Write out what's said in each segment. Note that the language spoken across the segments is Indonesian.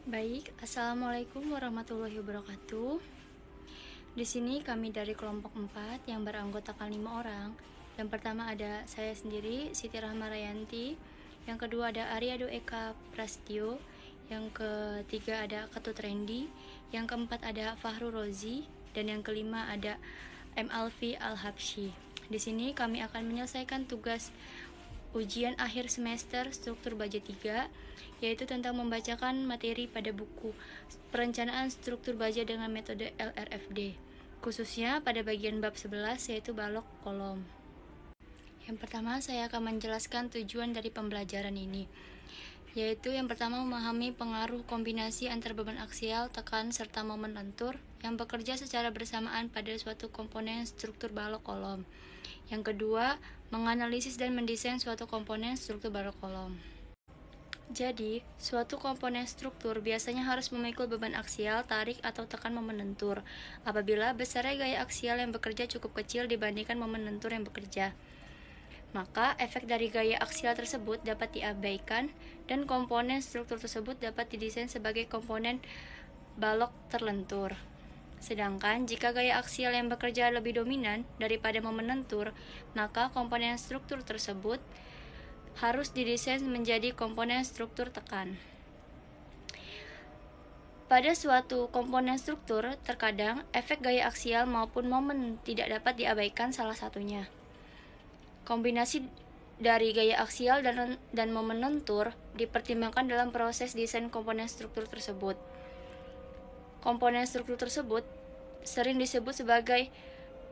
Baik, Assalamualaikum warahmatullahi wabarakatuh. Di sini kami dari kelompok 4 yang beranggotakan 5 orang. Yang pertama ada saya sendiri, Siti Rahma Rayanti. Yang kedua ada Ariado Eka Prastio. Yang ketiga ada Ketut Rendi. Yang keempat ada Fahru Rozi. Dan yang kelima ada M. Alfi Al-Habsyi. Di sini kami akan menyelesaikan tugas ujian akhir semester struktur baja 3, yaitu tentang membacakan materi pada buku perencanaan struktur baja dengan metode LRFD, khususnya pada bagian bab 11 yaitu balok kolom. Yang pertama saya akan menjelaskan tujuan dari pembelajaran ini, yaitu yang pertama memahami pengaruh kombinasi antar beban aksial, tekan, serta momen lentur yang bekerja secara bersamaan pada suatu komponen struktur balok kolom. Yang kedua, menganalisis dan mendesain suatu komponen struktur balok kolom. Jadi, suatu komponen struktur biasanya harus memikul beban aksial, tarik, atau tekan momen lentur apabila besarnya gaya aksial yang bekerja cukup kecil dibandingkan momen lentur yang bekerja. Maka, efek dari gaya aksial tersebut dapat diabaikan dan komponen struktur tersebut dapat didesain sebagai komponen balok terlentur. Sedangkan jika gaya aksial yang bekerja lebih dominan daripada momen lentur, maka komponen struktur tersebut harus didesain menjadi komponen struktur tekan. Pada suatu komponen struktur, terkadang efek gaya aksial maupun momen tidak dapat diabaikan salah satunya. Kombinasi dari gaya aksial dan momen lentur dipertimbangkan dalam proses desain komponen struktur tersebut. Komponen struktur tersebut sering disebut sebagai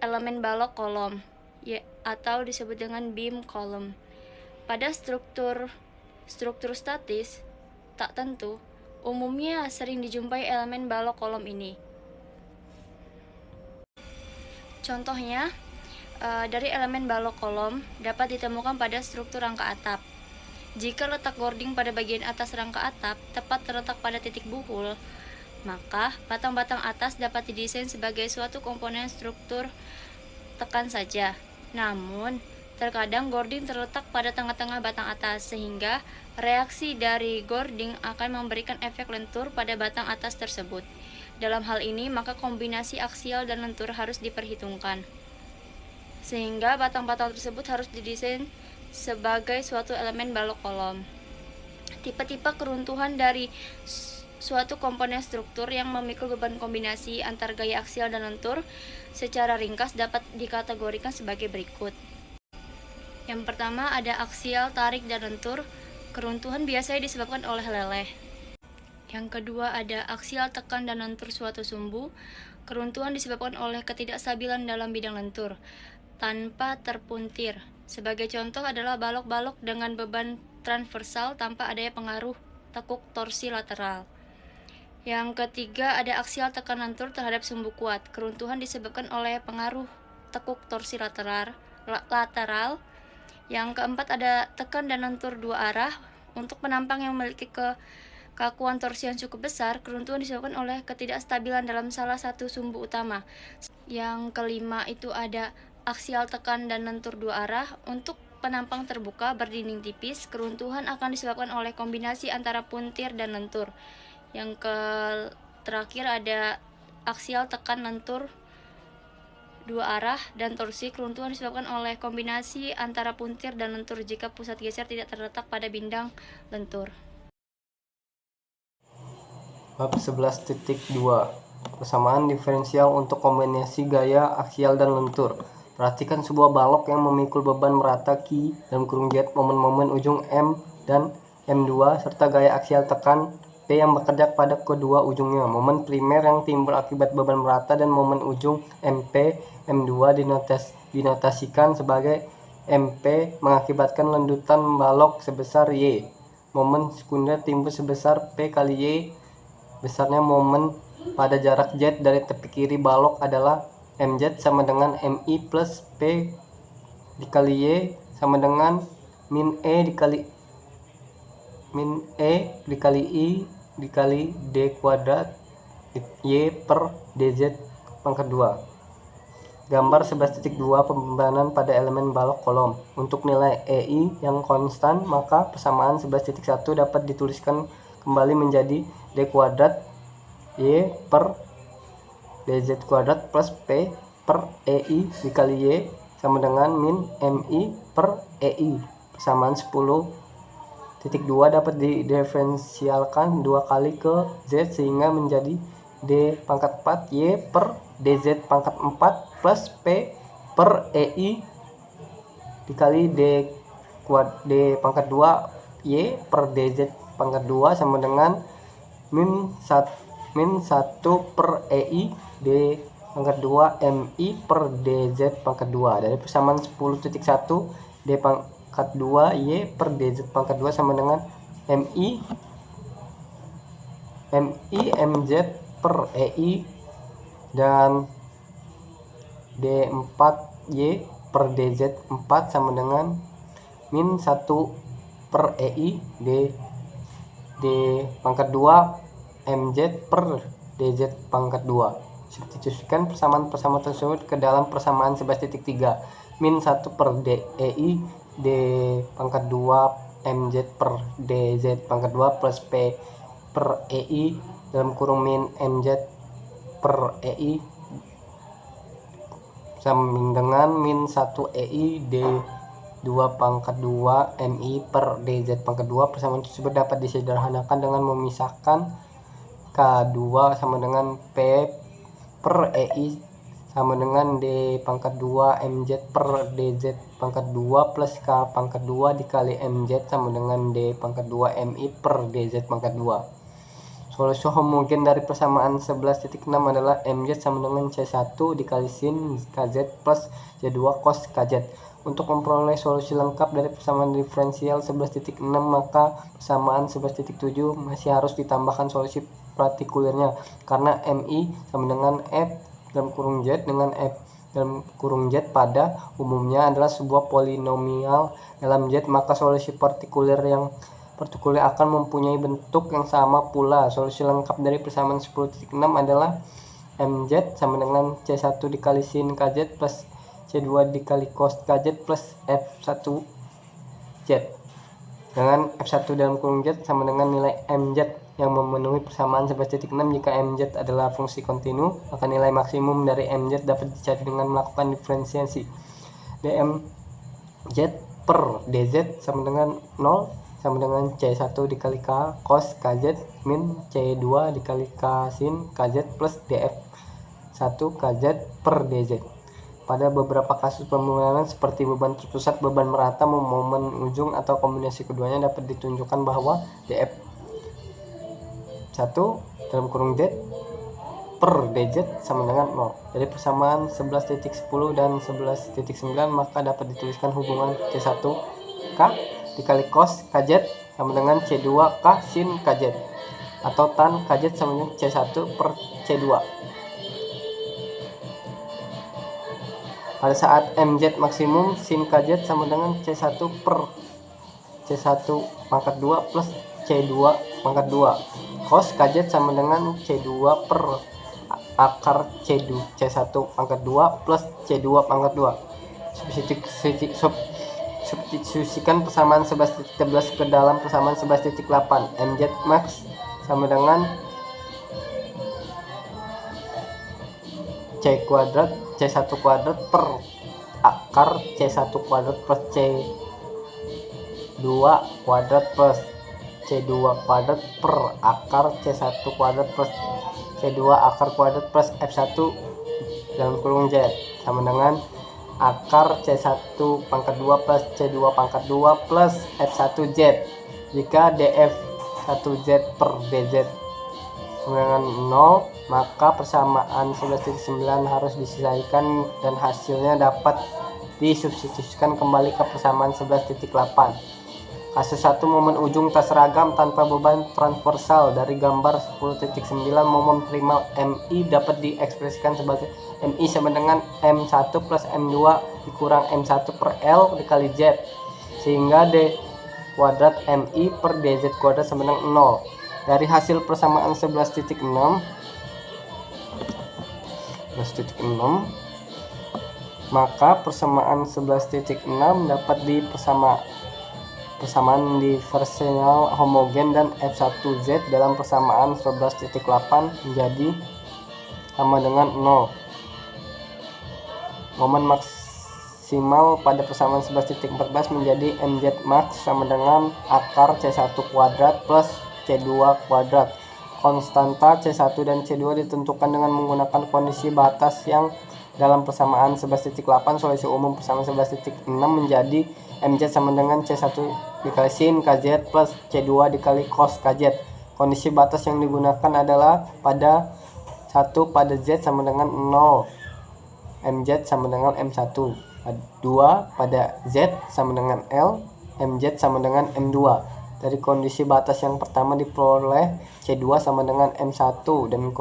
elemen balok kolom atau disebut dengan beam column. Pada struktur statis tak tentu, umumnya sering dijumpai elemen balok kolom ini. Contohnya, dari elemen balok kolom dapat ditemukan pada struktur rangka atap. Jika letak gording pada bagian atas rangka atap tepat terletak pada titik buhul, maka batang-batang atas dapat didesain sebagai suatu komponen struktur tekan saja. Namun, terkadang gording terletak pada tengah-tengah batang atas, sehingga reaksi dari gording akan memberikan efek lentur pada batang atas tersebut. Dalam hal ini, maka kombinasi aksial dan lentur harus diperhitungkan, sehingga batang-batang tersebut harus didesain sebagai suatu elemen balok kolom. Tipe-tipe keruntuhan dari suatu komponen struktur yang memikul beban kombinasi antar gaya aksial dan lentur secara ringkas dapat dikategorikan sebagai berikut. Yang pertama ada aksial, tarik, dan lentur. Keruntuhan biasanya disebabkan oleh leleh. Yang kedua ada aksial, tekan, dan lentur suatu sumbu. Keruntuhan disebabkan oleh ketidakstabilan dalam bidang lentur tanpa terpuntir. Sebagai contoh adalah balok-balok dengan beban transversal tanpa adanya pengaruh tekuk torsi lateral. Yang ketiga ada aksial, tekan, lentur terhadap sumbu kuat. Keruntuhan disebabkan oleh pengaruh tekuk torsi lateral. Yang keempat ada tekan dan lentur dua arah. Untuk penampang yang memiliki kekakuan torsi yang cukup besar, keruntuhan disebabkan oleh ketidakstabilan dalam salah satu sumbu utama. Yang kelima itu ada aksial, tekan, dan lentur dua arah. Untuk penampang terbuka berdinding tipis, keruntuhan akan disebabkan oleh kombinasi antara puntir dan lentur. Yang terakhir ada aksial, tekan, lentur dua arah dan torsi. Keruntuhan disebabkan oleh kombinasi antara puntir dan lentur jika pusat geser tidak terletak pada bidang lentur. Bab 11.2 Persamaan diferensial untuk kombinasi gaya aksial dan lentur. Perhatikan sebuah balok yang memikul beban merata Q dalam kurung Z, momen-momen ujung M dan M2 serta gaya aksial tekan P yang bekerja pada kedua ujungnya. Momen primer yang timbul akibat beban merata dan momen ujung MP M2 dinotasikan sebagai MP mengakibatkan lendutan balok sebesar Y. Momen sekunder timbul sebesar P kali Y. Besarnya momen pada jarak Z dari tepi kiri balok adalah MZ sama dengan MI plus P dikali Y sama dengan min E dikali I dikali D kuadrat Y per DZ pangkat 2. Gambar 11.2 pembebanan pada elemen balok kolom. Untuk nilai EI yang konstan, maka persamaan 11.1 dapat dituliskan kembali menjadi D kuadrat Y per DZ kuadrat plus P per EI dikali Y sama dengan min MI per EI. Persamaan 10.2 dapat didiferensialkan 2 kali ke Z sehingga menjadi D pangkat 4 Y per DZ pangkat 4 plus P per EI dikali D pangkat 2 Y per DZ pangkat 2 sama dengan min 1 per EI D pangkat 2 MI per DZ pangkat 2. Dari persamaan 10.1 D pangkat 2 Y per DZ pangkat 2 sama dengan MI MZ per EI dan D4 Y per DZ 4 sama dengan min 1 per EI D pangkat 2 MZ per DZ pangkat 2. Substitusikan persamaan tersebut ke dalam persamaan 11.3. Min 1 per DEI D pangkat 2 MZ per DZ pangkat 2 plus P per EI dalam kurung min MZ per EI sama dengan min 1 EI D 2 pangkat 2 MI per DZ pangkat 2. Persamaan tersebut dapat disederhanakan dengan memisahkan K2 sama dengan P per EI sama dengan D pangkat 2 MZ per DZ pangkat 2 plus K pangkat 2 dikali MZ sama dengan D pangkat 2 MI per DZ pangkat 2. Solusi homogen dari persamaan 11.6 adalah MZ sama dengan C1 dikali sin KZ plus C2 cos KZ. Untuk memperoleh solusi lengkap dari persamaan diferensial 11.6 maka persamaan 11.7 masih harus ditambahkan solusi partikulernya karena MI sama dengan F dalam kurung Z dengan F dalam kurung Z pada umumnya adalah sebuah polinomial dalam Z, maka solusi partikuler akan mempunyai bentuk yang sama pula. Solusi lengkap dari persamaan 10.6 adalah MZ sama dengan C1 dikali sin KZ plus C2 dikali cos KZ plus F1Z dengan F1 dalam kurung Z sama dengan nilai MZ yang memenuhi persamaan 11.6. Jika MZ adalah fungsi kontinu, maka nilai maksimum dari MZ dapat dicari dengan melakukan diferensiasi. DMZ per DZ sama dengan 0 sama dengan C1 dikali K cos KZ min C2 dikali K sin KZ plus DF1 KZ per DZ. Pada beberapa kasus pembangunan seperti beban terpusat, beban merata, momen ujung, atau kombinasi keduanya dapat ditunjukkan bahwa DF1 dalam kurung Z per DZ sama dengan 0. Dari persamaan 11.10 dan 11.9 maka dapat dituliskan hubungan C1 K dikali cos KZ sama dengan C2 K sin KZ atau tan KZ sama dengan C1 per C2. Pada saat MZ maksimum, sin KZ sama dengan C1 per C1 pangkat 2 plus C2 pangkat 2. Cos KZ sama dengan C2 per akar C1 pangkat 2 plus C2 pangkat 2. Substitusikan persamaan 11.11 ke dalam persamaan 11.8. MZ max sama dengan C1 kuadrat per akar C1 kuadrat plus C2 kuadrat plus C2 kuadrat per akar C1 kuadrat plus C2 akar kuadrat plus F1 dalam kurung Z sama dengan akar C1 pangkat 2 plus C2 pangkat 2 plus F1Z. Jika DF1Z per DZ sama dengan 0, maka persamaan 11.9 harus diselesaikan dan hasilnya dapat disubstitusikan kembali ke persamaan 11.8. Kasus 1, momen ujung tak seragam tanpa beban transversal. Dari gambar 10.9, momen primal MI dapat diekspresikan sebagai MI sama dengan M1 plus M2 dikurang M1 per L dikali Z, sehingga D kuadrat MI per DZ kuadrat sama dengan 0. Dari hasil persamaan 11.6 maka persamaan 11.6 dapat persamaan diferensial homogen dan F1Z dalam persamaan 11.8 menjadi sama dengan 0. Momen maksimal pada persamaan 11.14 menjadi mz max sama dengan akar C1 kuadrat plus C2 kuadrat. Konstanta C1 dan C2 ditentukan dengan menggunakan kondisi batas yang dalam persamaan 11.8 solusi umum persamaan 11.6 menjadi mz sama dengan C1 dikali sin kz plus C2 dikali cos kz. Kondisi batas yang digunakan adalah pada 1 pada Z sama dengan 0, mz sama dengan M1. 2 pada Z sama dengan L, mz sama dengan M2. Dari kondisi batas yang pertama diperoleh C2 sama dengan M1 dan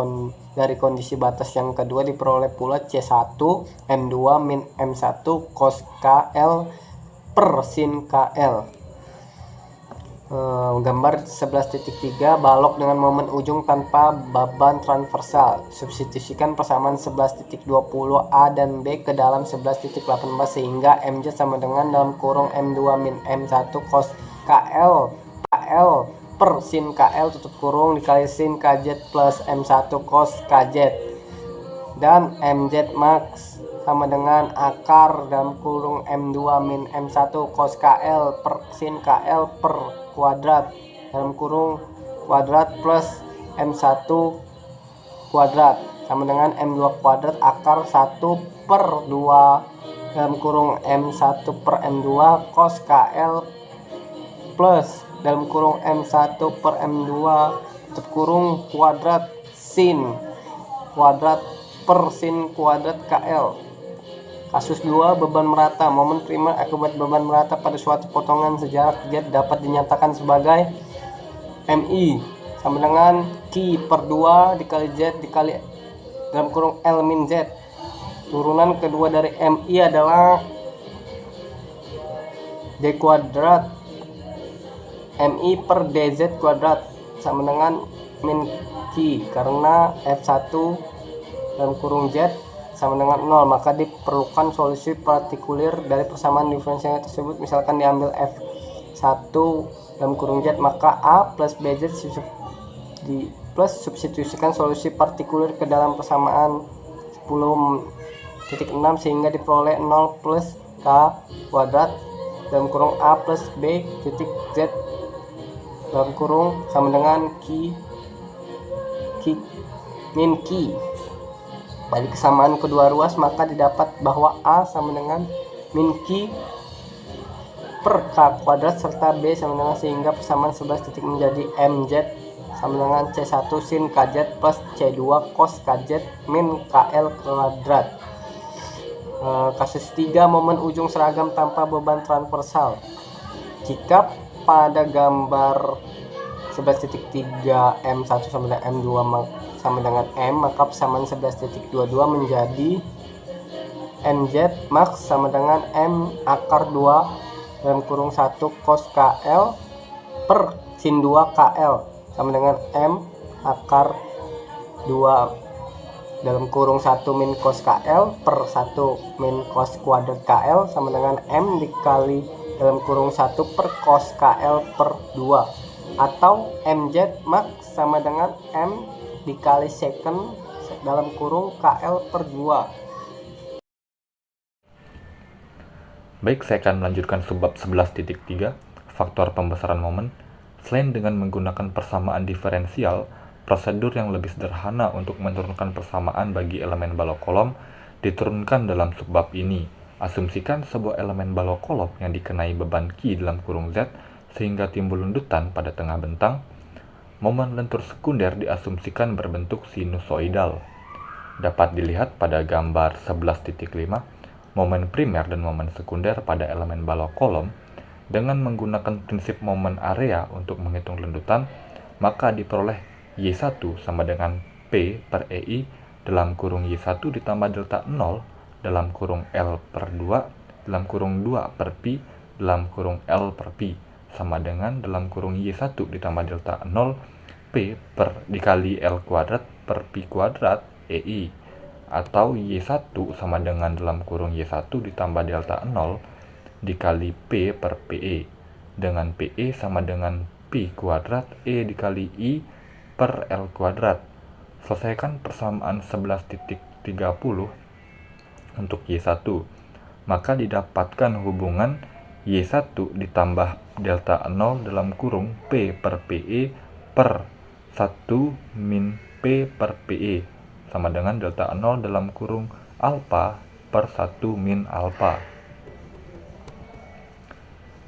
dari kondisi batas yang kedua diperoleh pula C1 M2 min M1 cos KL per sin KL. Gambar 11.3 balok dengan momen ujung tanpa beban transversal. Substitusikan persamaan 11.20 A dan B ke dalam 11.18 sehingga mz sama dengan dalam kurung M2 min M1 cos KL per sin KL tutup kurung dikali sin KZ plus M1 cos KZ, dan mz max sama dengan akar dalam kurung M2 min M1 cos KL per sin KL per kuadrat dalam kurung kuadrat plus M1 kuadrat sama dengan M2 kuadrat akar 1 per 2 dalam kurung M1 per M2 cos KL plus dalam kurung M1 per M2 tutup kurung kuadrat sin kuadrat per sin kuadrat KL. Kasus 2, beban merata. Momen primer akibat beban merata pada suatu potongan sejarak Z dapat dinyatakan sebagai MI sama dengan Q per 2 dikali Z dikali dalam kurung L min Z. Turunan kedua dari MI adalah D kuadrat MI per DZ kuadrat sama dengan min Q karena F1 dalam kurung Z sama dengan 0, maka diperlukan solusi partikulir dari persamaan diferensial tersebut. Misalkan diambil F1 dalam kurung Z, maka A plus BZ plus substitusikan solusi partikulir ke dalam persamaan 10.6 sehingga diperoleh 0 plus K kuadrat dalam kurung A plus B titik Z dalam kurung sama dengan Q min Q. Bagi kesamaan kedua ruas maka didapat bahwa A sama dengan min Q per K kuadrat serta B sama dengan sehingga persamaan 11 titik menjadi MZ sama dengan C1 sin KZ plus C2 cos KZ min KL kuadrat. Kasus 3, momen ujung seragam tanpa beban transversal. Jika pada gambar 11.3 M1 sama dengan M2 sama dengan M, maka persamaan 11.22 menjadi MZ max sama dengan M akar 2 dalam kurung 1 cos KL per sin 2 KL sama dengan M akar 2 dalam kurung 1 min cos KL per 1 min cos kuadrat KL sama dengan M dikali dalam kurung 1 per cos KL per 2 atau MZ max sama dengan M dikali secant dalam kurung KL per 2. Baik, saya akan melanjutkan subbab 11.3, faktor pembesaran momen. Selain dengan menggunakan persamaan diferensial, prosedur yang lebih sederhana untuk menurunkan persamaan bagi elemen balok kolom diturunkan dalam subbab ini. Asumsikan sebuah elemen balok kolom yang dikenai beban Q dalam kurung Z sehingga timbul lendutan pada tengah bentang. Momen lentur sekunder diasumsikan berbentuk sinusoidal. Dapat dilihat pada gambar 11.5, momen primer dan momen sekunder pada elemen balok kolom. Dengan menggunakan prinsip momen area untuk menghitung lendutan, maka diperoleh Y1 sama dengan P per EI dalam kurung Y1 ditambah delta 0 dalam kurung L per 2 dalam kurung 2 per Pi dalam kurung L per Pi sama dengan dalam kurung Y1 ditambah delta 0 P per dikali L kuadrat per Pi kuadrat EI, atau Y1 sama dengan dalam kurung Y1 ditambah delta 0 dikali P per PE dengan PE sama dengan Pi kuadrat E dikali I per L kuadrat. Selesaikan persamaan 11.30 untuk Y1. Maka didapatkan hubungan Y1 ditambah delta 0 dalam kurung P per PE per 1 min P per PE sama dengan delta 0 dalam kurung alpha per 1 min alpha.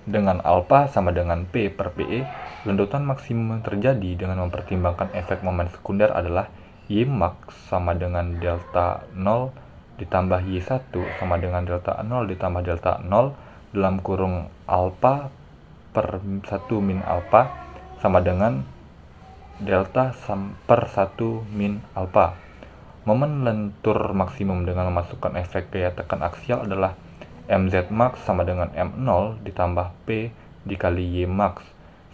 Dengan alpha sama dengan P per PE, lendutan maksimum terjadi dengan mempertimbangkan efek momen sekunder adalah Y max sama dengan delta 0 ditambah Y1 sama dengan delta 0 ditambah delta 0 dalam kurung alpha per 1 min alpha sama dengan delta per 1 min alpha. Momen lentur maksimum dengan memasukkan efek gaya tekan aksial adalah mz max sama dengan m0 ditambah p dikali y max.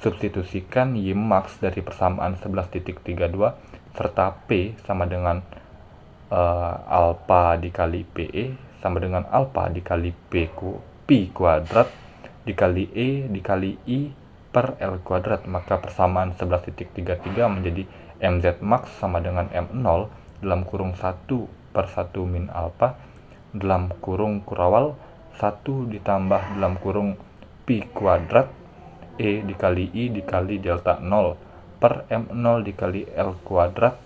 Substitusikan y max dari persamaan 11.32 serta p sama dengan alpha dikali pe sama dengan alpha dikali pi kuadrat dikali e dikali i per L kuadrat, maka persamaan 11.33 menjadi mz max sama dengan m0 dalam kurung 1 per 1 min alpha dalam kurung kurawal 1 ditambah dalam kurung pi kuadrat e dikali i dikali delta 0 per m0 dikali L kuadrat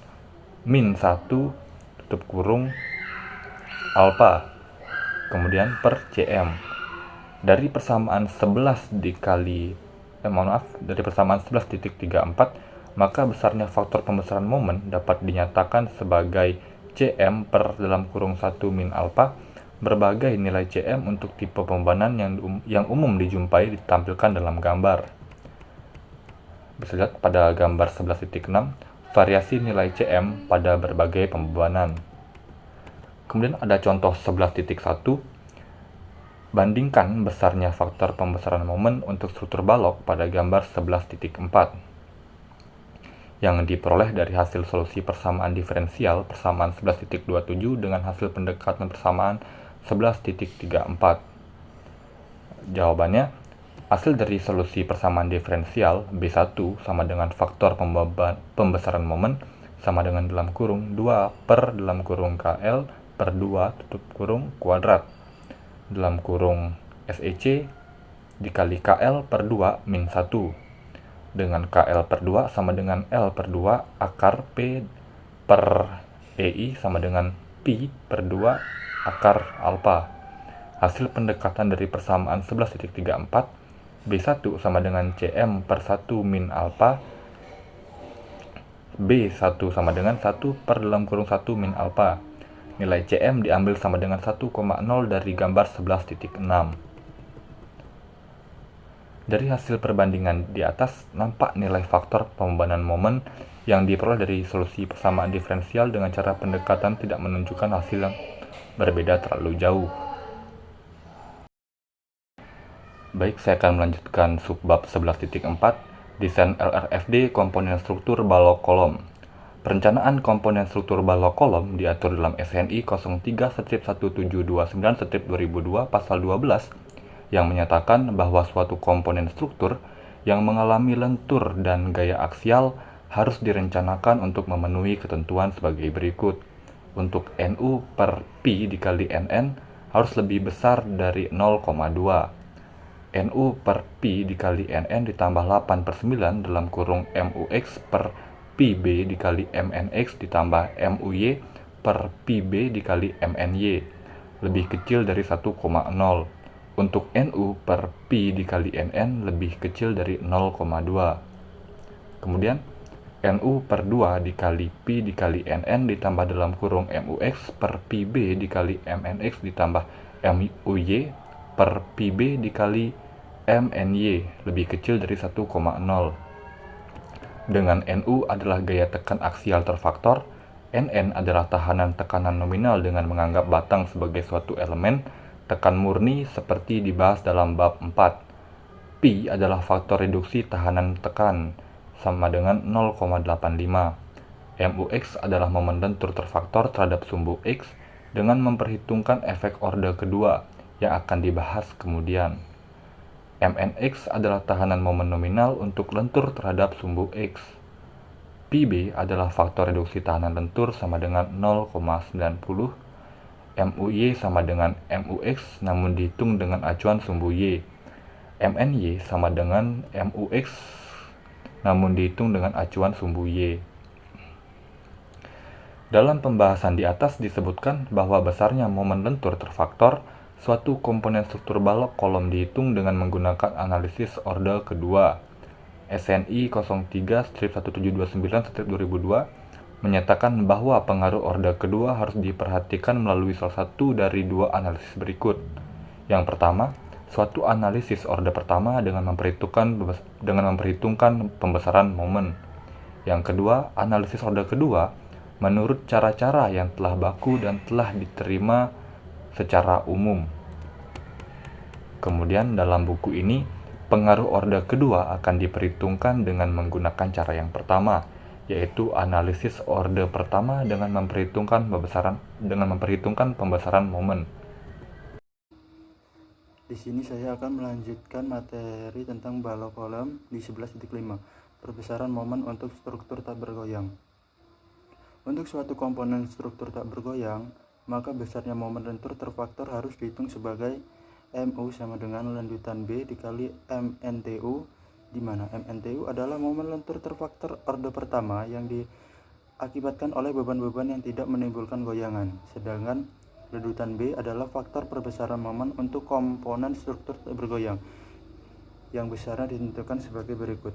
min 1 tutup kurung alpha kemudian per cm. Dari persamaan 11 dari persamaan 11.34 maka besarnya faktor pembesaran momen dapat dinyatakan sebagai cm per dalam kurung 1 min alpha. Berbagai nilai cm untuk tipe pembebanan yang umum dijumpai ditampilkan dalam gambar. Bisa lihat pada gambar 11.6 variasi nilai cm pada berbagai pembebanan. Kemudian ada contoh 11.1. Bandingkan besarnya faktor pembesaran momen untuk struktur balok pada gambar 11.4 yang diperoleh dari hasil solusi persamaan diferensial persamaan 11.27 dengan hasil pendekatan persamaan 11.34. Jawabannya, hasil dari solusi persamaan diferensial B1 sama dengan faktor pembesaran momen sama dengan dalam kurung 2 per dalam kurung KL per 2 tutup kurung kuadrat dalam kurung SEC dikali KL per 2 min 1 dengan KL per 2 sama dengan L per 2 akar P per EI sama dengan Pi per 2 akar alpha. Hasil pendekatan dari persamaan 11.34 B1 sama dengan cm per 1 min alpha B1 sama dengan 1 per dalam kurung 1 min alpha. Nilai cm diambil sama dengan 1,0 dari gambar 11.6. Dari hasil perbandingan di atas nampak nilai faktor pembebanan momen yang diperoleh dari solusi persamaan diferensial dengan cara pendekatan tidak menunjukkan hasil yang berbeda terlalu jauh. Baik, saya akan melanjutkan subbab 11.4, desain LRFD komponen struktur balok kolom. Perencanaan komponen struktur balok kolom diatur dalam SNI 03-1729-2002 pasal 12 yang menyatakan bahwa suatu komponen struktur yang mengalami lentur dan gaya aksial harus direncanakan untuk memenuhi ketentuan sebagai berikut. Untuk NU per Pi dikali NN harus lebih besar dari 0,2. NU per Pi dikali NN ditambah 8 per 9 dalam kurung MUX per PB dikali MNX ditambah MUY per PB dikali MNY lebih kecil dari 1,0. Untuk NU per Pi dikali NN lebih kecil dari 0,2. Kemudian NU per 2 dikali Pi dikali NN ditambah dalam kurung MUX per PB dikali MNX ditambah MUY per PB dikali MNY lebih kecil dari 1,0. Dengan NU adalah gaya tekan aksial terfaktor, NN adalah tahanan tekanan nominal dengan menganggap batang sebagai suatu elemen tekan murni seperti dibahas dalam bab 4. Pi adalah faktor reduksi tahanan tekan sama dengan 0,85. MUX adalah momen lentur terfaktor terhadap sumbu X dengan memperhitungkan efek orde kedua yang akan dibahas kemudian. MNX adalah tahanan momen nominal untuk lentur terhadap sumbu X. PB adalah faktor reduksi tahanan lentur sama dengan 0,90. MUY sama dengan MUX namun dihitung dengan acuan sumbu Y. MNY sama dengan MUX namun dihitung dengan acuan sumbu Y. Dalam pembahasan di atas disebutkan bahwa besarnya momen lentur terfaktor suatu komponen struktur balok kolom dihitung dengan menggunakan analisis orde kedua. SNI 03-1729-2002 menyatakan bahwa pengaruh orde kedua harus diperhatikan melalui salah satu dari dua analisis berikut. Yang pertama, suatu analisis orde pertama dengan memperhitungkan pembesaran momen. Yang kedua, analisis orde kedua menurut cara-cara yang telah baku dan telah diterima secara umum. Kemudian dalam buku ini, pengaruh orde kedua akan diperhitungkan dengan menggunakan cara yang pertama, yaitu analisis orde pertama dengan memperhitungkan pembesaran momen. Di sini saya akan melanjutkan materi tentang balok kolom di 11.5, perbesaran momen untuk struktur tak bergoyang. Untuk suatu komponen struktur tak bergoyang, maka besarnya momen lentur terfaktor harus dihitung sebagai MU sama dengan lanjutan B dikali MNTU, di mana MNTU adalah momen lentur terfaktor orde pertama yang diakibatkan oleh beban-beban yang tidak menimbulkan goyangan, sedangkan lanjutan B adalah faktor perbesaran momen untuk komponen struktur tak bergoyang yang besarnya ditentukan sebagai berikut.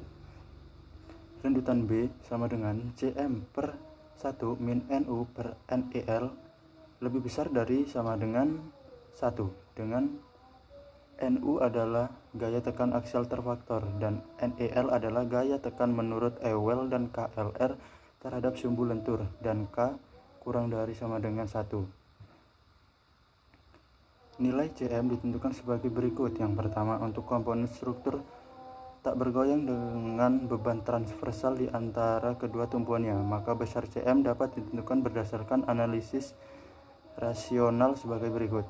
Lanjutan B sama dengan CM per 1 min NU per NEL lebih besar dari sama dengan 1, dengan NU adalah gaya tekan aksial terfaktor dan NEL adalah gaya tekan menurut Ewell dan KLR terhadap sumbu lentur, dan K kurang dari sama dengan 1. Nilai CM ditentukan sebagai berikut. Yang pertama, untuk komponen struktur tak bergoyang dengan beban transversal di antara kedua tumpuannya, maka besar CM dapat ditentukan berdasarkan analisis rasional sebagai berikut.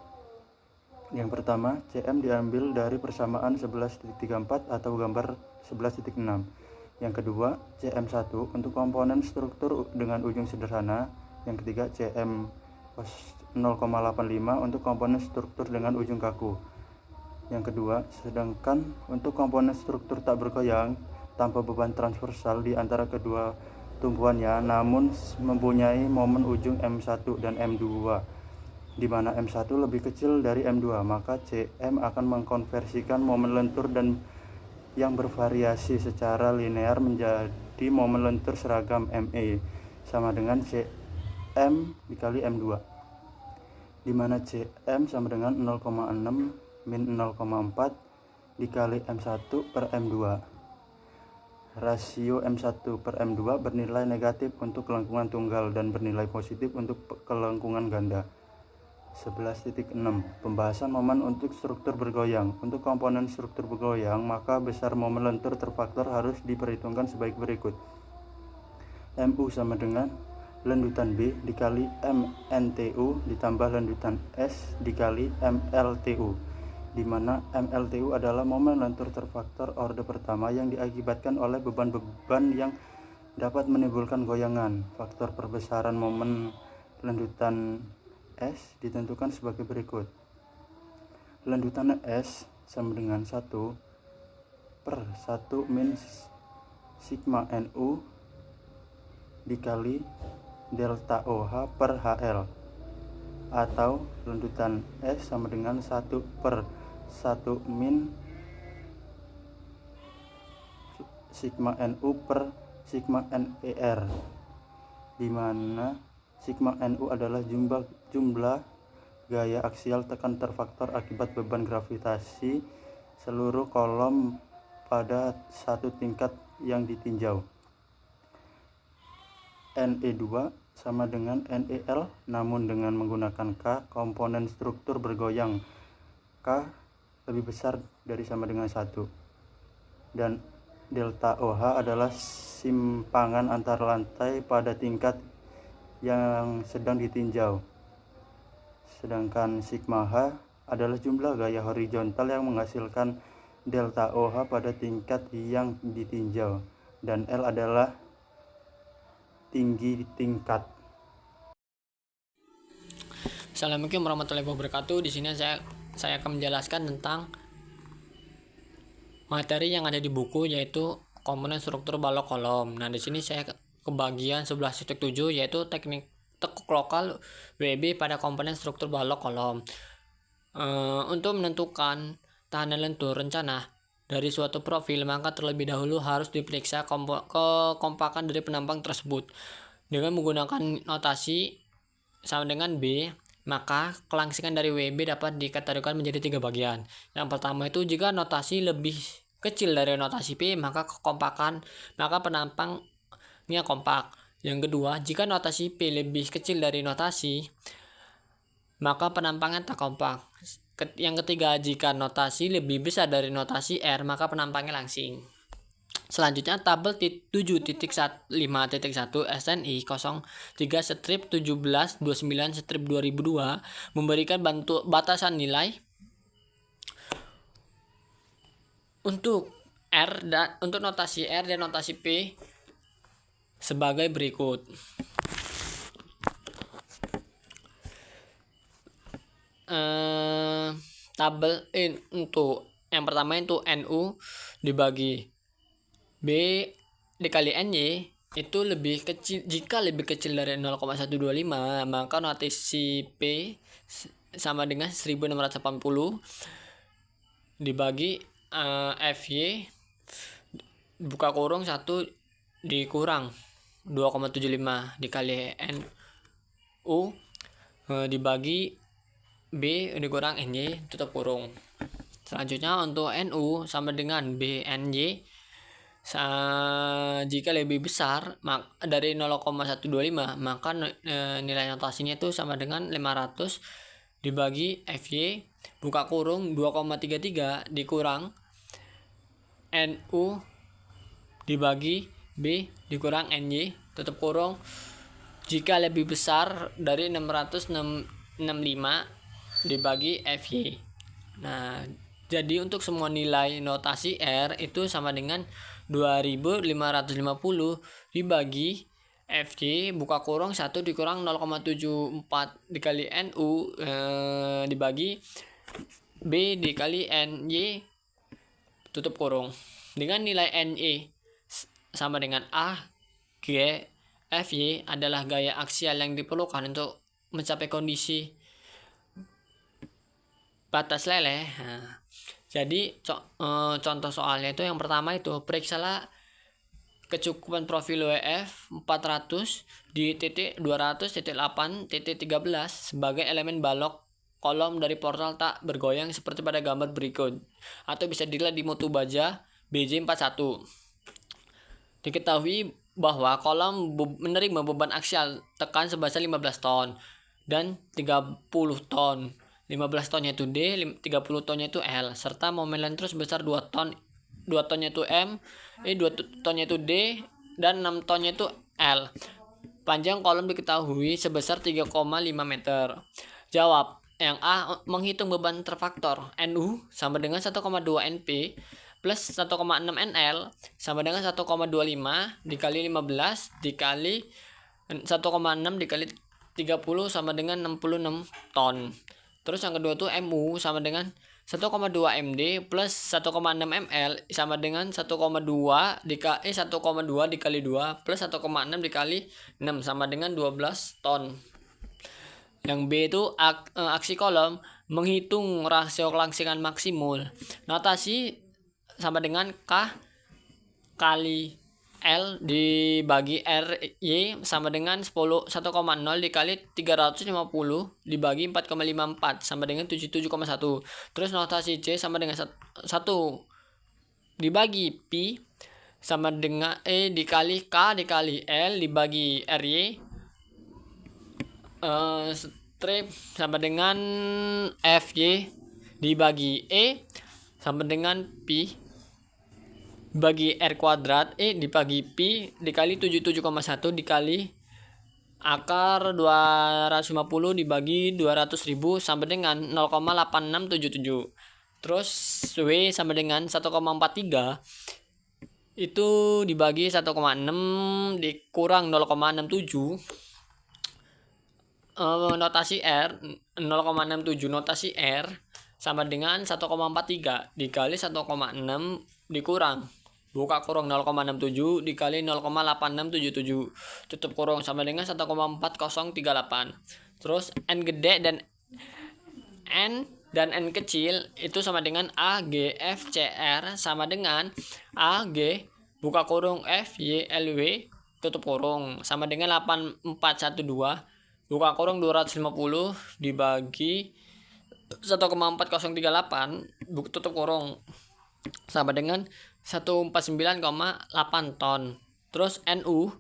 Yang pertama, CM diambil dari persamaan 11.34 atau gambar 11.6. Yang kedua, CM1 untuk komponen struktur dengan ujung sederhana. Yang ketiga, CM 0,85 untuk komponen struktur dengan ujung kaku. Yang kedua, sedangkan untuk komponen struktur tak bergoyang tanpa beban transversal di antara kedua tumpuannya namun mempunyai momen ujung M1 dan M2, di mana M1 lebih kecil dari M2, maka CM akan mengkonversikan momen lentur dan yang bervariasi secara linear menjadi momen lentur seragam ME sama dengan CM dikali M2, di mana CM sama dengan 0,6 min 0,4 dikali M1 per M2. Rasio M1 per M2 bernilai negatif untuk kelengkungan tunggal dan bernilai positif untuk kelengkungan ganda. 11.6 Pembahasan momen untuk struktur bergoyang. Untuk komponen struktur bergoyang, maka besar momen lentur terfaktor harus diperhitungkan sebaik berikut. MU sama dengan lanjutan B dikali MNTU ditambah lanjutan S dikali MLTU, di mana MLTU adalah momen lentur terfaktor orde pertama yang diakibatkan oleh beban-beban yang dapat menimbulkan goyangan. Faktor perbesaran momen lanjutan S ditentukan sebagai berikut. Lanjutan S sama dengan 1 per 1 min sigma NU dikali delta OH per HL, atau lanjutan S sama dengan 1 per 1 min sigma NU per sigma NER, di mana sigma NU adalah jumlah gaya aksial tekan terfaktor akibat beban gravitasi seluruh kolom pada satu tingkat yang ditinjau. NE2 sama dengan NEL namun dengan menggunakan K, komponen struktur bergoyang K lebih besar dari sama dengan 1, dan delta OH adalah simpangan antar lantai pada tingkat yang sedang ditinjau, sedangkan sigma H adalah jumlah gaya horizontal yang menghasilkan delta OH pada tingkat yang ditinjau, dan L adalah tinggi tingkat. Assalamualaikum warahmatullahi wabarakatuh. Di sini saya akan menjelaskan tentang materi yang ada di buku, yaitu komponen struktur balok kolom. Nah, di sini saya ke bagian 11.7, yaitu teknik tekuk lokal WB pada komponen struktur balok kolom. Untuk menentukan tahanan lentur rencana dari suatu profil, maka terlebih dahulu harus diperiksa kekompakan dari penampang tersebut. Dengan menggunakan notasi sama dengan B, maka kelangsingan dari WB dapat dikategorikan menjadi 3 bagian. Yang pertama itu, jika notasi lebih kecil dari notasi P, maka penampangnya kompak. Yang kedua, jika notasi P lebih kecil dari notasi, maka penampangnya tak kompak. Yang ketiga, jika notasi lebih besar dari notasi R, maka penampangnya langsing. Selanjutnya, tabel 7.5.1 SNI 03/1729/2002 memberikan batasan nilai untuk notasi R dan notasi P sebagai berikut. Tabel untuk yang pertama itu NU dibagi B dikali NY itu lebih kecil. Jika lebih kecil dari 0,125, maka notasi P sama dengan 1680 dibagi FY buka kurung 1 dikurang 2,75 dikali NU dibagi B dikurang NY tutup kurung. Selanjutnya untuk NU sama dengan BNY, jika lebih besar dari 0,125, maka nilai notasinya itu sama dengan 500 dibagi FY buka kurung 2,33 dikurang NU dibagi B dikurang NY tutup kurung. Jika lebih besar dari 665 dibagi FY. Nah, jadi untuk semua nilai notasi R itu sama dengan 2550 dibagi FY buka kurung 1 dikurang 0,74 dikali NU dibagi B dikali NY tutup kurung. Dengan nilai NY sama dengan A, G, FY adalah gaya aksial yang diperlukan untuk mencapai kondisi batas leleh. Nah, jadi contoh soalnya itu yang pertama itu, periksalah kecukupan profil WF 400 di titik 200.8.13 sebagai elemen balok kolom dari portal tak bergoyang seperti pada gambar berikut, atau bisa dilihat di mutu baja BJ41. Diketahui bahwa kolom menerima beban aksial tekan sebesar 15 ton dan 30 ton. 15 tonnya itu D, 30 tonnya itu L, serta momen lentur sebesar 2 ton. 2 tonnya itu M, 2 tonnya itu D, dan 6 tonnya itu L. Panjang kolom diketahui sebesar 3,5 meter. Jawab. Yang A, menghitung beban terfaktor NU sama dengan 1,2 NP plus 1,6 NL sama dengan 1,25 dikali 15 dikali 1,6 dikali 30 sama dengan 66 ton. Terus yang kedua tuh MU sama dengan 1,2 MD plus 1,6 ML sama dengan 1,2 dikali 2 plus 1,6 dikali 6 sama dengan 12 ton. Yang B itu aksi kolom menghitung rasio kelangsingan maksimum. Notasi sama dengan K kali L dibagi RY sama dengan 1,0 dikali 350 dibagi 4,54 sama dengan 77,1. Terus notasi C sama dengan 1 dibagi P sama dengan E dikali K dikali L dibagi RY strip sama dengan FY dibagi E sama dengan P bagi R kuadrat E dibagi Pi dikali 77,1 dikali akar 250 dibagi 200.000 sama dengan 0,8677. Terus W sama dengan 1,43 itu dibagi 1,6 dikurang 0,67. Notasi R 0,67 notasi R sama dengan 1,43 dikali 1,6 dikurang buka kurung 0,67 dikali 0,8677 tutup kurung sama dengan 1,4038. Terus N gede dan N kecil itu sama dengan A, G, F, C, R sama dengan A, G buka kurung F, Y, L, W tutup kurung sama dengan 8412 buka kurung 250 dibagi 1,4038 tutup kurung sama dengan 149,8 ton. Terus NU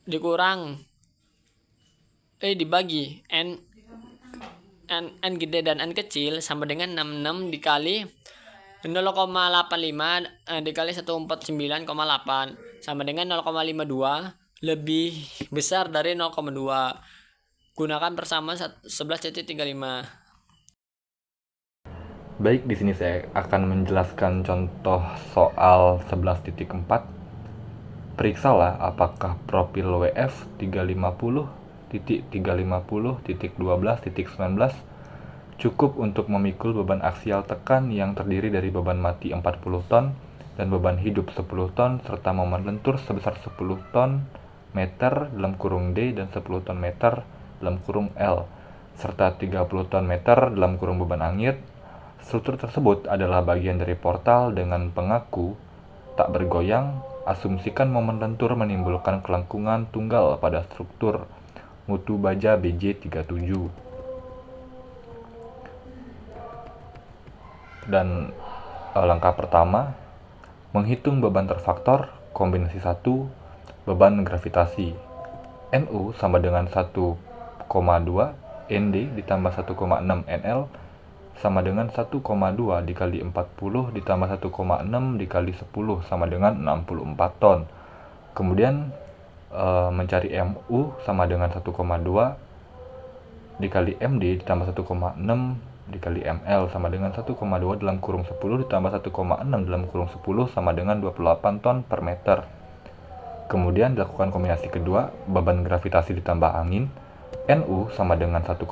dikurang dibagi N gede dan N kecil sama dengan 66 dikali 0,85 dikali 149,8 sama dengan 0,52 lebih besar dari 0,2. Gunakan persamaan 11.35. Baik, di sini saya akan menjelaskan contoh soal 11.4. Periksalah apakah profil WF 350.350.12.19 cukup untuk memikul beban aksial tekan yang terdiri dari beban mati 40 ton dan beban hidup 10 ton serta momen lentur sebesar 10 ton meter dalam kurung D dan 10 ton meter dalam kurung L serta 30 ton meter dalam kurung beban angin. Struktur tersebut adalah bagian dari portal dengan pengaku tak bergoyang. Asumsikan momen lentur menimbulkan kelengkungan tunggal pada struktur. Mutu baja BJ37. Dan langkah pertama, menghitung beban terfaktor kombinasi 1 beban gravitasi. NU sama dengan 1,2 ND ditambah 1,6 NL sama dengan 1,2 dikali 40 ditambah 1,6 dikali 10 sama dengan 64 ton. Kemudian mencari MU sama dengan 1,2 dikali MD ditambah 1,6 dikali ML sama dengan 1,2 dalam kurung 10 ditambah 1,6 dalam kurung 10 sama dengan 28 ton per meter. Kemudian dilakukan kombinasi kedua, beban gravitasi ditambah angin. NU sama dengan 1,2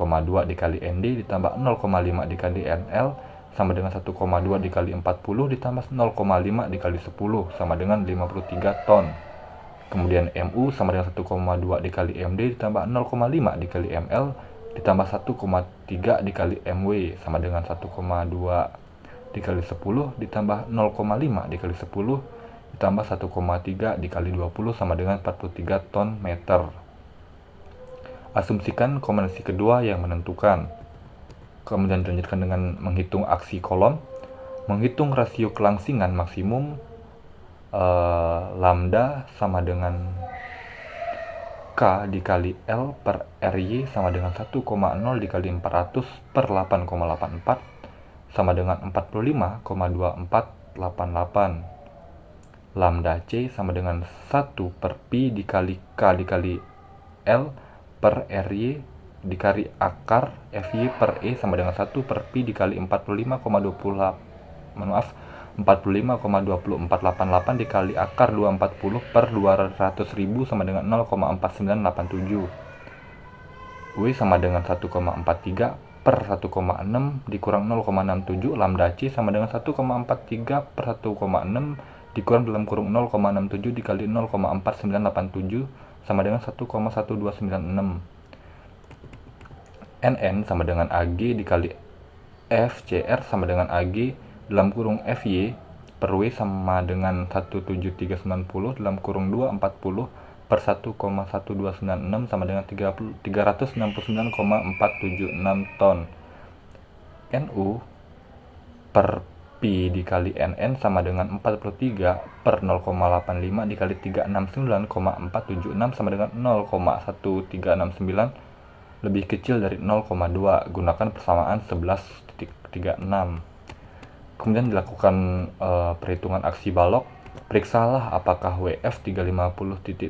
dikali ND ditambah 0,5 dikali NL sama dengan 1,2 dikali 40 ditambah 0,5 dikali 10 sama dengan 53 ton. Kemudian MU sama dengan 1,2 dikali MD ditambah 0,5 dikali ML ditambah 1,3 dikali MW sama dengan 1,2 dikali 10 ditambah 0,5 dikali 10 ditambah 1,3 dikali 20 sama dengan 43 ton meter. Asumsikan kombinasi kedua yang menentukan. Kemudian dilanjutkan dengan menghitung aksi kolom, menghitung rasio kelangsingan maksimum lambda sama dengan K dikali L per RY sama dengan 1,0 dikali 400 per 8,84 sama dengan 45,2488. Lambda C sama dengan 1 per Pi dikali K dikali L per RY dikali akar FY per E sama dengan 1 per Pi dikali 45,2488 dikali akar 240 per 200.000 sama dengan 0,4987. W sama dengan 1,43 per 1,6 dikurang 0,67. Lambda C sama dengan 1,43 per 1,6 dikurang dalam kurung 0,67 dikali 0,4987 sama dengan 1,1296. NN sama dengan AG dikali FCR sama dengan AG dalam kurung FY per W sama dengan 17390 dalam kurung 240 per 1,1296 sama dengan 369,476 ton. NU per Pi dikali NN sama dengan 43 per 0,85 dikali 369,476 sama dengan 0,1369 lebih kecil dari 0,2. Gunakan persamaan 11.36. Kemudian dilakukan perhitungan aksi balok. Periksalah apakah WF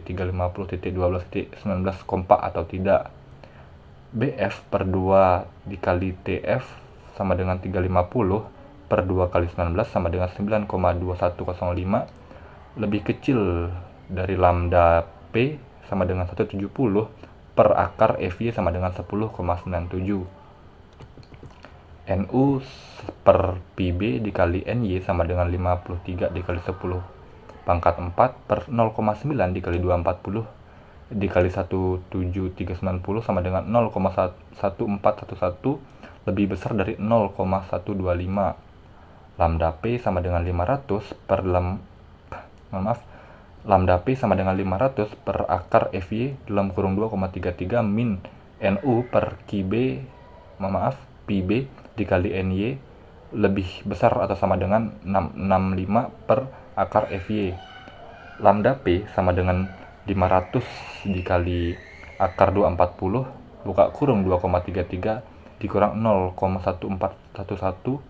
350.350.12.19 kompak atau tidak. BF per 2 dikali TF sama dengan 350 per 2 kali 19 sama dengan 9,2105 lebih kecil dari lambda P sama dengan 170 per akar FY sama dengan 10,97. NU per PB dikali NY sama dengan 53 dikali 10 pangkat 4 per 0,9 dikali 240 dikali 17390 sama dengan 0,1411 lebih besar dari 0,125. Lambda P sama dengan 500 per lambda P sama dengan 500 per akar FY dalam kurung 2,33 min NU per PB dikali NY lebih besar atau sama dengan 665 per akar FY. Lambda P sama dengan 500 dikali akar 240 buka kurung 2,33 dikurang 0,1411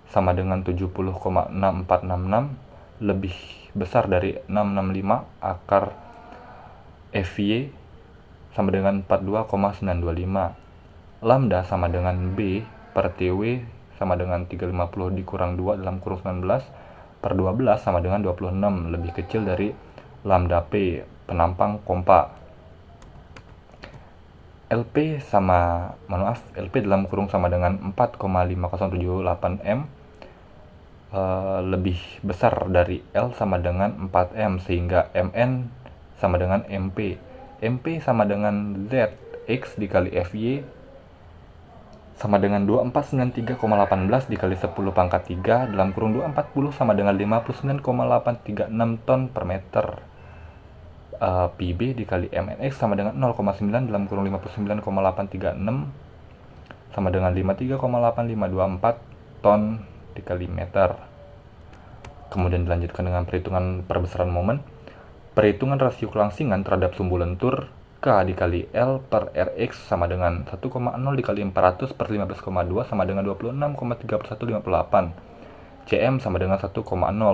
sama dengan 70,6466 lebih besar dari 665 akar FY sama dengan 42,925. Lambda sama dengan B per TW sama dengan 350 dikurang 2 dalam kurung 19 per 12 sama dengan 26 lebih kecil dari lambda P penampang pompa. LP dalam kurung sama dengan 4,5078 M lebih besar dari L sama dengan 4 M sehingga MN sama dengan MP. MP sama dengan ZX dikali FY sama dengan 2493,18 dikali 10 pangkat 3 dalam kurung 240 sama dengan 59,836 ton per meter. PB dikali MNX sama dengan 0,9 dalam kurung 59,836 sama dengan 53,8524 ton dikali meter. Kemudian dilanjutkan dengan perhitungan perbesaran momen. Perhitungan rasio kelangsingan terhadap sumbu lentur K dikali L per Rx sama dengan 1,0 dikali 400 per 15,2 sama dengan 26,3158. Cm sama dengan 1,0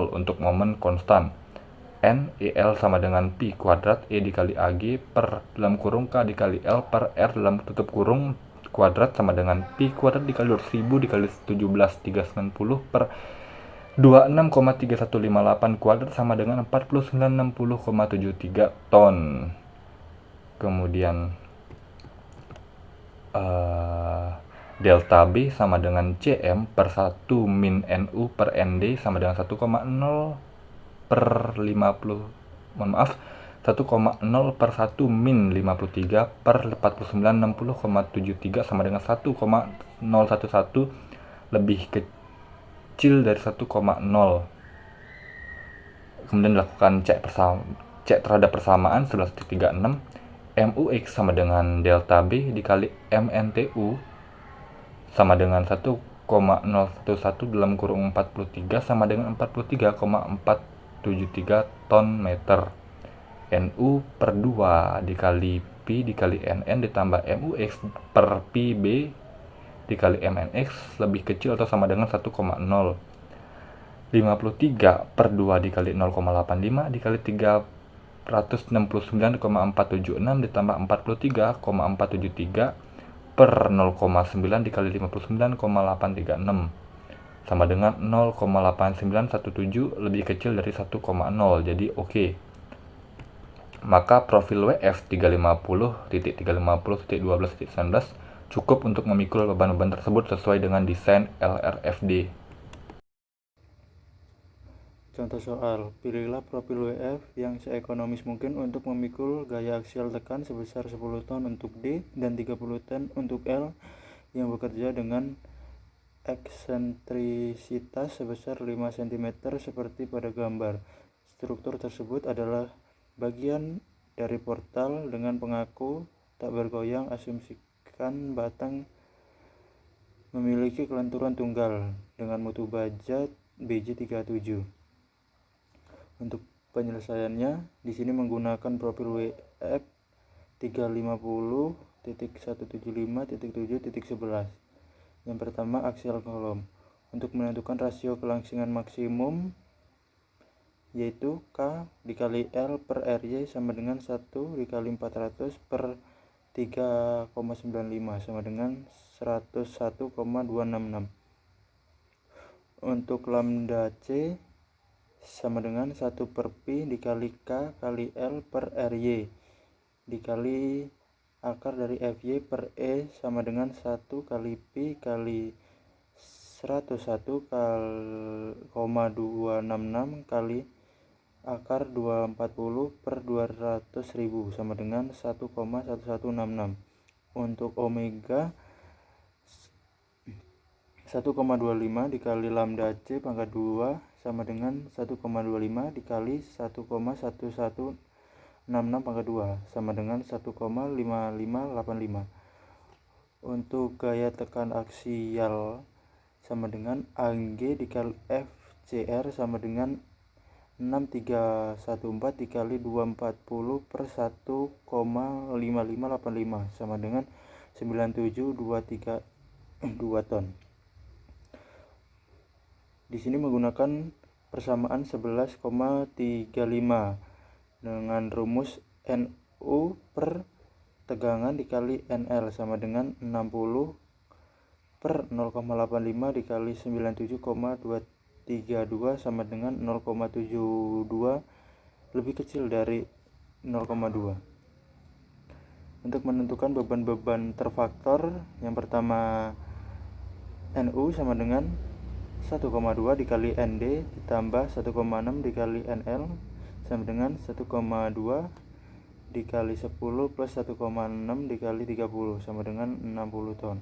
untuk momen konstan. N, EL sama dengan pi kuadrat E dikali AG per dalam kurung K dikali L per R dalam tutup kurung kuadrat sama dengan pi kuadrat dikali 200.000 dikali 17.390 per 26,3158 kuadrat sama dengan 4960,73 ton. Kemudian delta B sama dengan Cm per 1 min NU per ND sama dengan 1,0 per 1,0 per 1 min 53 per 4960,73 sama dengan 1,011 lebih kecil dari 1,0. Kemudian dilakukan cek terhadap persamaan 11.36. MUX sama dengan delta B dikali MNTU sama dengan 1,011 dalam kurung 43 sama dengan 43,473 ton meter. NU per 2 dikali P dikali NN ditambah MUX per PB dikali MNX lebih kecil atau sama dengan 1,0. 53 per 2 dikali 0,85 dikali 369,476 ditambah 43,473 per 0,9 dikali 59,836 sama dengan 0,8917 lebih kecil dari 1,0. Jadi oke. Maka profil WF 350.350.12.19 cukup untuk memikul beban-beban tersebut sesuai dengan desain LRFD. Contoh soal, pilihlah profil WF yang seekonomis mungkin untuk memikul gaya aksial tekan sebesar 10 ton untuk D dan 30 ton untuk L yang bekerja dengan eksentrisitas sebesar 5 cm seperti pada gambar. Struktur tersebut adalah bagian dari portal dengan pengaku tak bergoyang. Asumsikan batang memiliki kelenturan tunggal dengan mutu baja BJ37. Untuk penyelesaiannya, di sini menggunakan profil WF 350.175.7.11. Yang pertama, aksial kolom. Untuk menentukan rasio kelangsingan maksimum, yaitu K dikali L per RY sama dengan 1 dikali 400 per 3,95 sama dengan 101,266. Untuk lambda C sama dengan 1 per Pi dikali K kali L per RY dikali akar dari FY per E sama dengan 1 kali Pi kali 101,266 kali akar 240 per 200.000 sama dengan 1,1166. Untuk omega 1,25 dikali lambda C pangkat 2 sama dengan 1,25 dikali 1,1166 pangkat 2 sama dengan 1,5585. Untuk gaya tekan aksial sama dengan AG dikali FCR sama dengan 6314 dikali 240 per 1,5585 sama dengan 97,232 ton. Di sini menggunakan persamaan 11,35 dengan rumus NU per tegangan dikali NL sama dengan 60 per 0,85 dikali 97,232 sama dengan 0,72 lebih kecil dari 0,2. Untuk menentukan beban-beban terfaktor, yang pertama NU sama dengan 1,2 dikali ND ditambah 1,6 dikali NL sama dengan 1,2 dikali 10 plus 1,6 dikali 30 sama dengan 60 ton.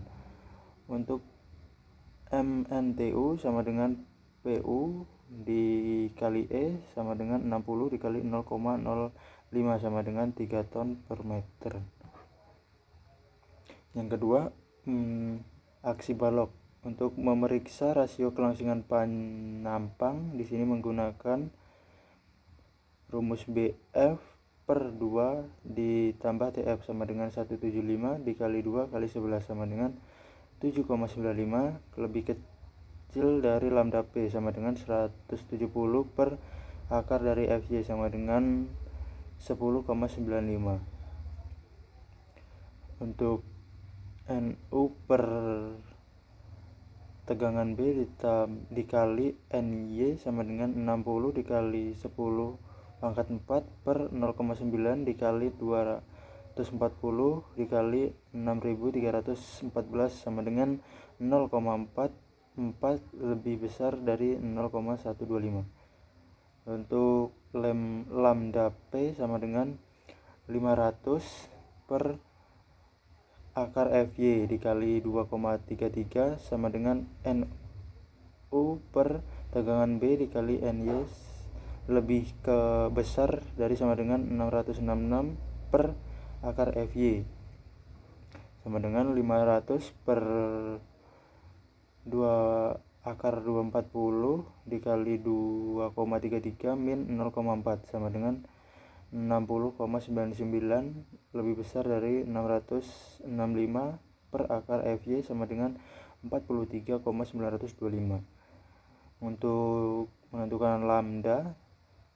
Untuk MNTU sama dengan PU dikali E sama dengan 60 dikali 0,05 sama dengan 3 ton per meter. Yang kedua, aksi balok. Untuk memeriksa rasio kelangsungan penampang di sini menggunakan rumus BF per 2 ditambah TF sama dengan 175 dikali 2 kali 11 sama dengan 7,95 lebih kecil dari lambda P sama dengan 170 per akar dari FY sama dengan 10,95. Untuk NU per tegangan B dikali NY sama dengan 60 dikali 10 pangkat 4 per 0,9 dikali 240 dikali 6314 sama dengan 0,44 lebih besar dari 0,125. Untuk lambda P sama dengan 500 per akar FY dikali 2,33 sama dengan NU per tegangan B dikali NY lebih besar dari sama dengan 666 per akar FY sama dengan 500 per 2 akar 240 dikali 2,33 min 0,4 sama dengan 60,99 lebih besar dari 665 per akar FY sama dengan 43,925. Untuk menentukan lambda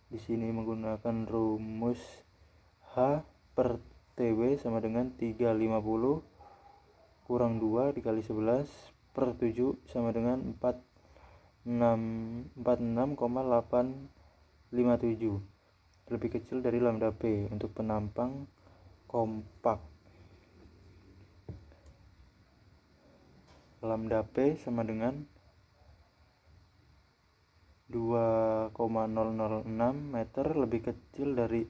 di sini menggunakan rumus H per TW sama dengan 350 kurang 2 dikali 11 per 7 sama dengan 46,857 lebih kecil dari lambda P. Untuk penampang kompak, lambda P sama dengan 2,006 meter lebih kecil dari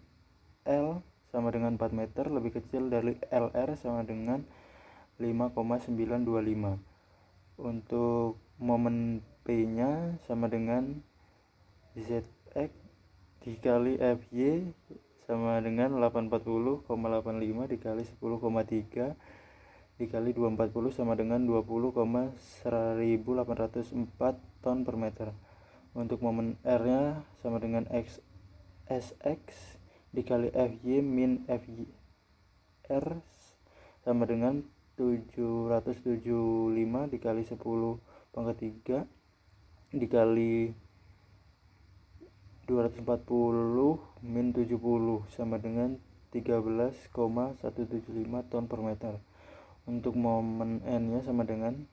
L sama dengan 4 meter lebih kecil dari LR sama dengan 5,925. Untuk momen P nya sama dengan ZX dikali FY sama dengan 840,85 dikali 10,3 dikali 240 sama dengan 20,1804 ton per meter. Untuk momen R nya sama dengan SX dikali FY min FYR sama dengan 775 dikali 10 pangkat 3 dikali 240 min 70 sama dengan 13,175 ton per meter. Untuk momen N-nya sama dengan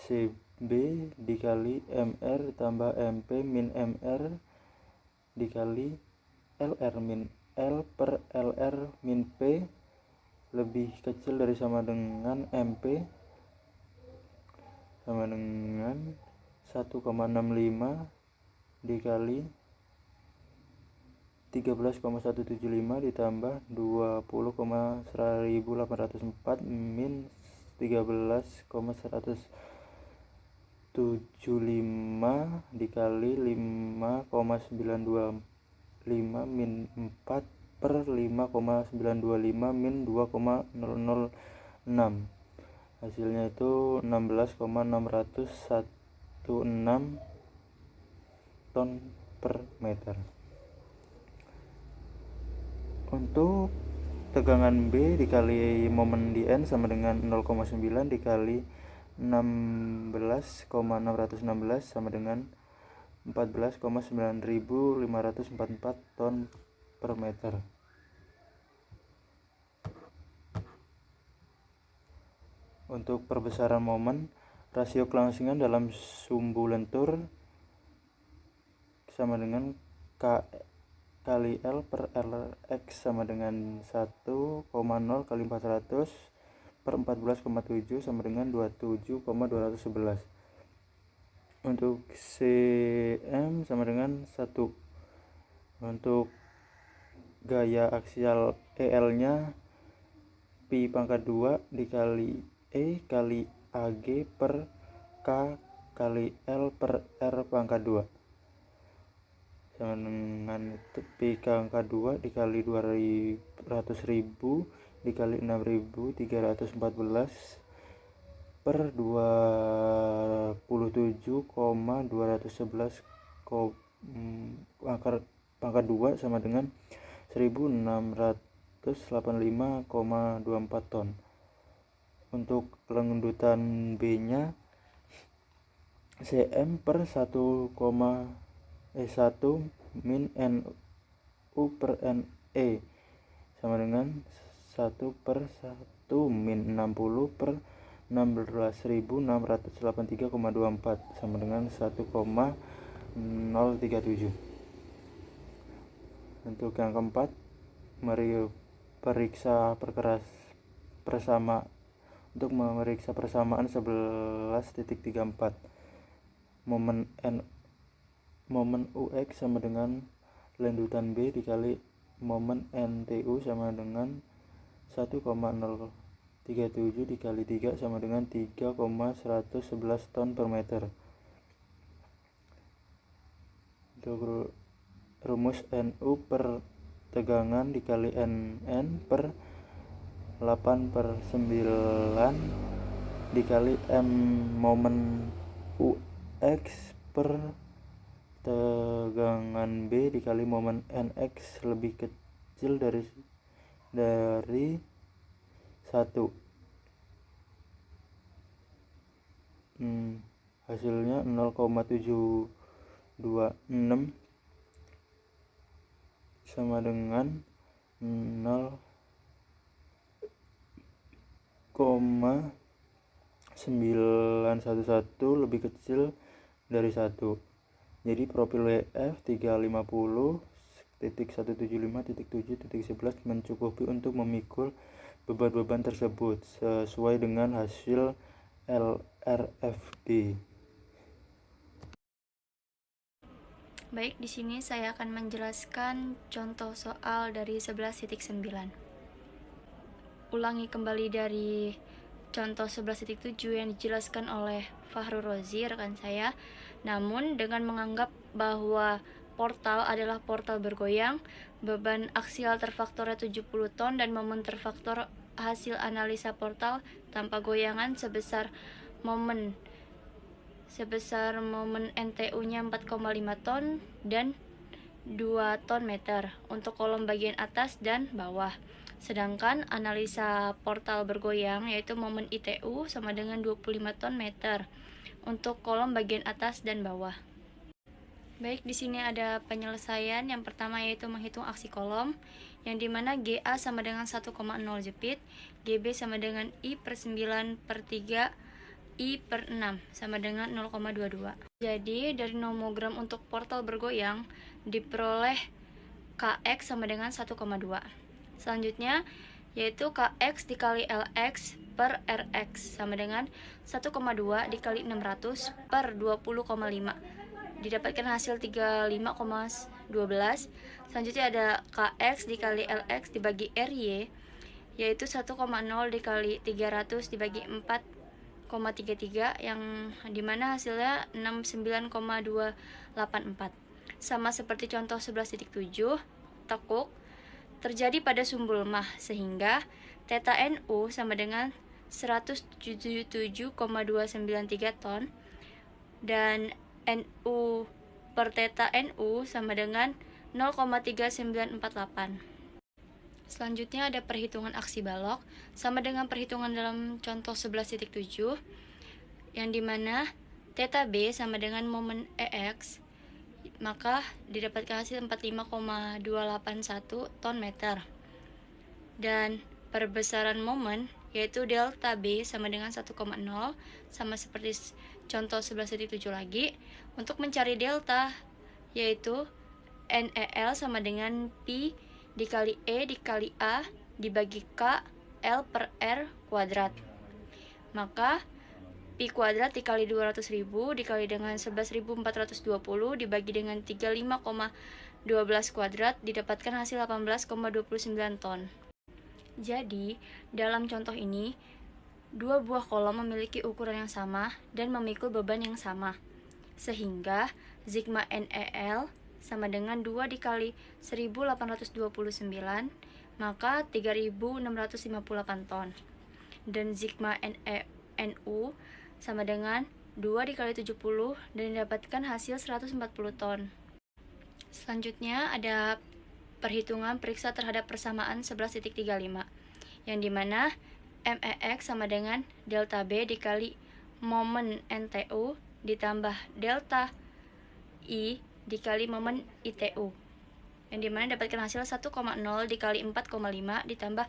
CB dikali MR tambah MP min MR dikali LR min L per LR min P lebih kecil dari sama dengan MP sama dengan 1,65 dikali 13,175 ditambah 20,1804 min 13,175 dikali 5,925 min 4 per 5,925 min 2,006. Hasilnya itu 16,616 ton per meter. Untuk tegangan B dikali momen di N sama dengan 0,9 dikali 16,616 sama dengan 14,9544 ton per meter. Untuk perbesaran momen, rasio kelangsungan dalam sumbu lentur sama dengan K kali L per Rx sama dengan 1,0 kali 400 per 14,7 sama dengan 27,211. Untuk Cm sama dengan 1. Untuk gaya aksial EL-nya pi pangkat 2 dikali E kali AG per K kali L per R pangkat 2 sama dengan pi pangkat 2 dikali 200.000 dikali 6.314 per 27,211 pangkat 2 sama dengan 1685,24 ton. Untuk lendutan B-nya Cm per 1 min NU per NE sama dengan 1 per 1 min 60 per 16.683,24 sama dengan 1,037. Untuk yang keempat, memeriksa persamaan 11.34 momen UX sama dengan lendutan B dikali momen NTU sama dengan 1,037 dikali 3 sama dengan 3,111 ton per meter. Untuk rumus NU per tegangan dikali NN per 8 per 9 dikali M momen UX per tegangan B dikali momen NX lebih kecil dari 1. Hasilnya 0,726 sama dengan 0,911 lebih kecil dari 1. Jadi profil WF 350.175.7.11 mencukupi untuk memikul beban-beban tersebut sesuai dengan hasil LRFD. Baik, di sini saya akan menjelaskan contoh soal dari 11.9. Ulangi kembali dari contoh 11.7 yang dijelaskan oleh Fahrul Rozi, rekan saya. Namun dengan menganggap bahwa portal adalah portal bergoyang, beban aksial terfaktornya 70 ton dan momen terfaktor hasil analisa portal tanpa goyangan sebesar momen NTU-nya 4,5 ton dan 2 ton meter untuk kolom bagian atas dan bawah. Sedangkan analisa portal bergoyang yaitu momen ITU sama dengan 25 ton meter untuk kolom bagian atas dan bawah. Baik, di sini ada penyelesaian. Yang pertama yaitu menghitung aksi kolom, yang dimana GA sama dengan 1,0 jepit, GB sama dengan I per 9 per 3, I per 6 sama dengan 0,22. Jadi dari nomogram untuk portal bergoyang diperoleh KX sama dengan 1,2. Selanjutnya yaitu KX dikali LX per RX sama dengan 1,2 dikali 600 per 20,5. Didapatkan hasil 35,12. Selanjutnya ada KX dikali LX dibagi RY, yaitu 1,0 dikali 300 dibagi 4,33, yang dimana hasilnya 69,284. Sama seperti contoh 11.7, tekuk terjadi pada sumbu lemah sehingga theta NU sama dengan 177,293 ton dan NU per theta NU sama dengan 0,3948. Selanjutnya ada perhitungan aksi balok sama dengan perhitungan dalam contoh 11.7, yang dimana theta B sama dengan momen EX, maka didapatkan hasil 45,281 ton meter. Dan perbesaran momen yaitu delta B sama dengan 1,0, sama seperti contoh 11.7 lagi. Untuk mencari delta yaitu NEL sama dengan Pi dikali E dikali A dibagi K L per R kuadrat. Maka Pi kuadrat dikali 200.000 dikali dengan 11.420 dibagi dengan 35,12 kuadrat didapatkan hasil 18,29 ton. Jadi, dalam contoh ini, dua buah kolom memiliki ukuran yang sama dan memikul beban yang sama. Sehingga sigma NEL sama dengan 2 dikali 1829, maka 3658 ton. Dan sigma NU sama dengan 2 dikali 70 dan didapatkan hasil 140 ton. Selanjutnya ada perhitungan periksa terhadap persamaan 11.35, yang dimana MEX sama dengan delta B dikali momen NTU ditambah delta I dikali momen ITU, yang dimana dapatkan hasil 1,0 dikali 4,5 ditambah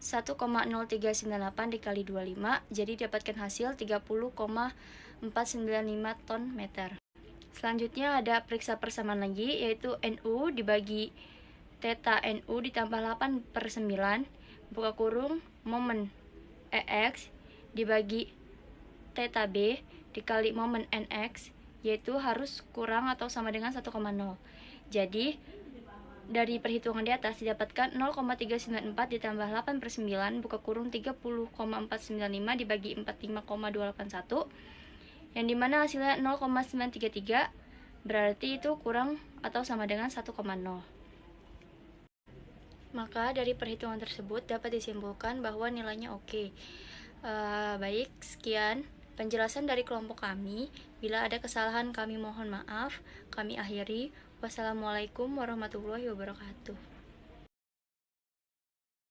1,0398 dikali 25, jadi dapatkan hasil 30,495 ton meter. Selanjutnya ada periksa persamaan lagi, yaitu NU dibagi theta NU ditambah 8 per 9 buka kurung momen EX dibagi theta B dikali momen NX, yaitu harus kurang atau sama dengan 1,0. Jadi dari perhitungan di atas didapatkan 0,394 ditambah 8 per 9 buka kurung 30,495 dibagi 45,281, yang dimana hasilnya 0,933, berarti itu kurang atau sama dengan 1,0. Maka dari perhitungan tersebut dapat disimpulkan bahwa nilainya oke. Baik, sekian penjelasan dari kelompok kami. Bila ada kesalahan kami mohon maaf. Kami akhiri. Wassalamualaikum warahmatullahi wabarakatuh.